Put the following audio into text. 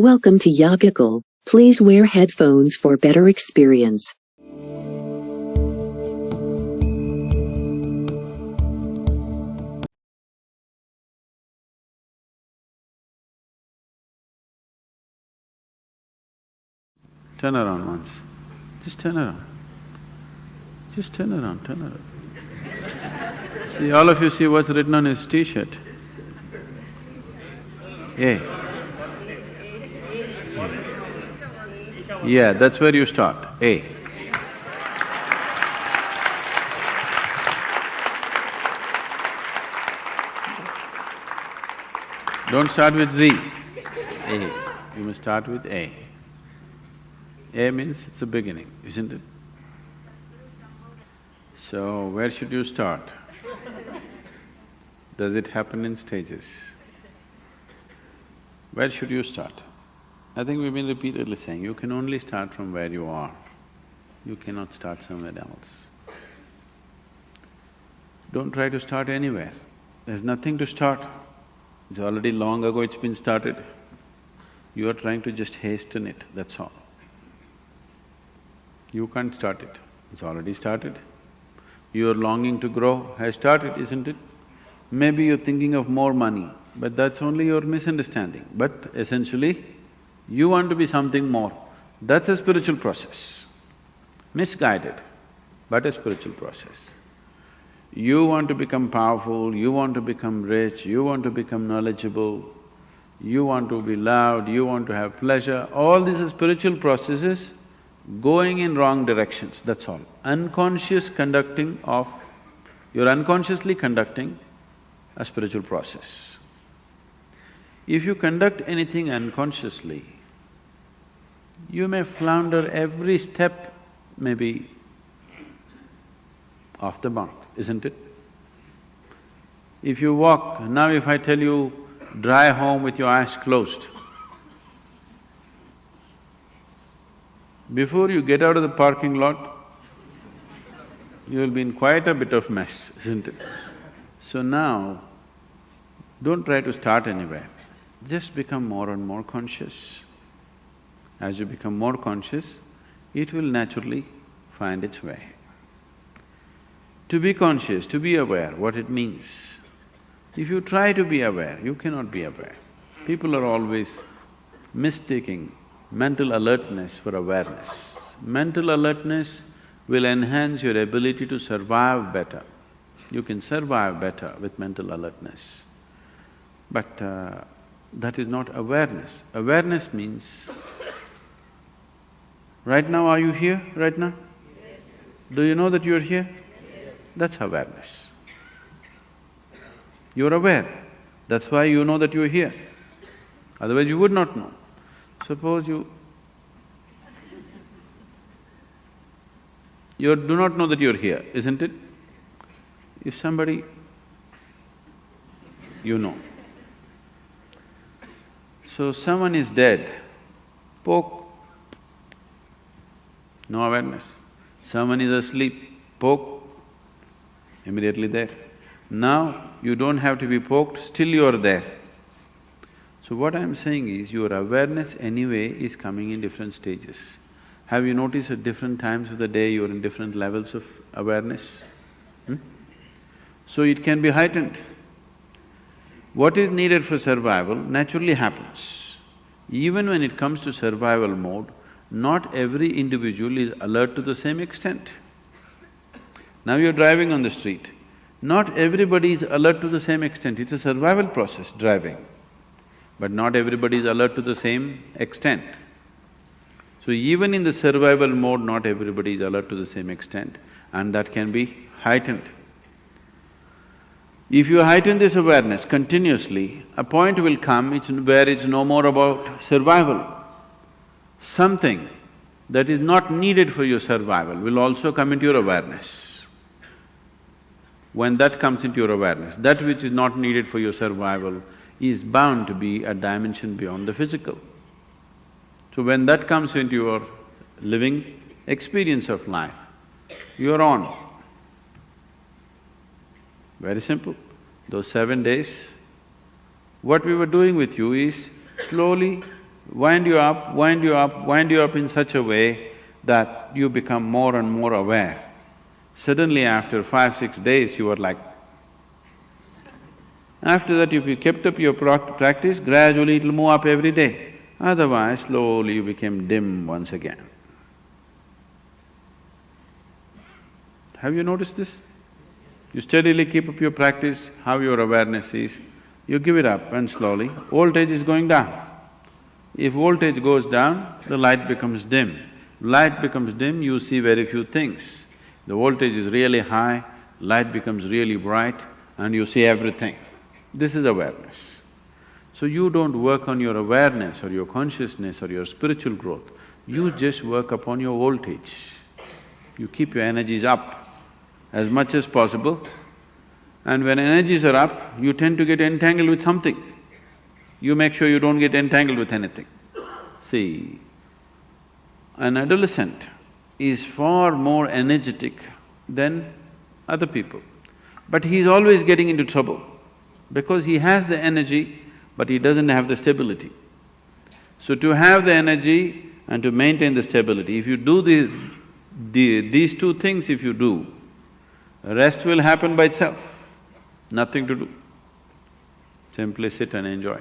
Welcome to Yogical. Please wear headphones for better experience. Turn around once. Just turn around. Just turn around, turn around. See, all of you see what's written on his t-shirt? A. Yeah, that's where you start, A. Don't start with Z, A. You must start with A. A means it's a beginning, isn't it? So, where should you start? Does it happen in stages? Where should you start? I think we've been repeatedly saying, you can only start from where you are. You cannot start somewhere else. Don't try to start anywhere. There's nothing to start. It's already long ago it's been started. You are trying to just hasten it, that's all. You can't start it, it's already started. Your longing to grow has started, isn't it? Maybe you're thinking of more money, but that's only your misunderstanding. But essentially, you want to be something more. That's a spiritual process. Misguided, but a spiritual process. You want to become powerful, you want to become rich, you want to become knowledgeable, you want to be loved, you want to have pleasure, all these are spiritual processes going in wrong directions, that's all. Unconscious conducting of… you're unconsciously conducting a spiritual process. If you conduct anything unconsciously, you may flounder every step, maybe off the mark, isn't it? If you walk… now if I tell you, drive home with your eyes closed, before you get out of the parking lot, you'll be in quite a bit of mess, isn't it? So now, don't try to start anywhere, just become more and more conscious. As you become more conscious, it will naturally find its way. To be conscious, to be aware, what it means. If you try to be aware, you cannot be aware. People are always mistaking mental alertness for awareness. Mental alertness will enhance your ability to survive better. You can survive better with mental alertness. But that is not awareness. Awareness means, right now are you here, right now? Yes. Do you know that you're here? Yes. That's awareness. You're aware, that's why you know that you're here. Otherwise you would not know. Suppose you do not know that you're here, isn't it? If somebody… you know. So someone is dead, poke, no awareness. Someone is asleep, poke, immediately there. Now you don't have to be poked, still you are there. So what I'm saying is, your awareness anyway is coming in different stages. Have you noticed at different times of the day you're in different levels of awareness? So it can be heightened. What is needed for survival naturally happens. Even when it comes to survival mode, not every individual is alert to the same extent. Now you're driving on the street, not everybody is alert to the same extent, it's a survival process, driving. But not everybody is alert to the same extent. So even in the survival mode, not everybody is alert to the same extent, and that can be heightened. If you heighten this awareness continuously, a point will come where it's no more about survival. Something that is not needed for your survival will also come into your awareness. When that comes into your awareness, that which is not needed for your survival is bound to be a dimension beyond the physical. So when that comes into your living experience of life, you're on. Very simple. Those 7 days, what we were doing with you is slowly wind you up in such a way that you become more and more aware. Suddenly after 5, 6 days, you are like… After that, if you kept up your practice, gradually it'll move up every day. Otherwise, slowly you became dim once again. Have you noticed this? You steadily keep up your practice, how your awareness is, you give it up and slowly, voltage is going down. If voltage goes down, the light becomes dim. Light becomes dim, you see very few things. The voltage is really high, light becomes really bright and you see everything. This is awareness. So you don't work on your awareness or your consciousness or your spiritual growth, you just work upon your voltage. You keep your energies up as much as possible, and when energies are up, you tend to get entangled with something. You make sure you don't get entangled with anything. See, an adolescent is far more energetic than other people, but he's always getting into trouble because he has the energy, but he doesn't have the stability. So to have the energy and to maintain the stability, if you do these two things if you do, rest will happen by itself, nothing to do. Simply sit and enjoy.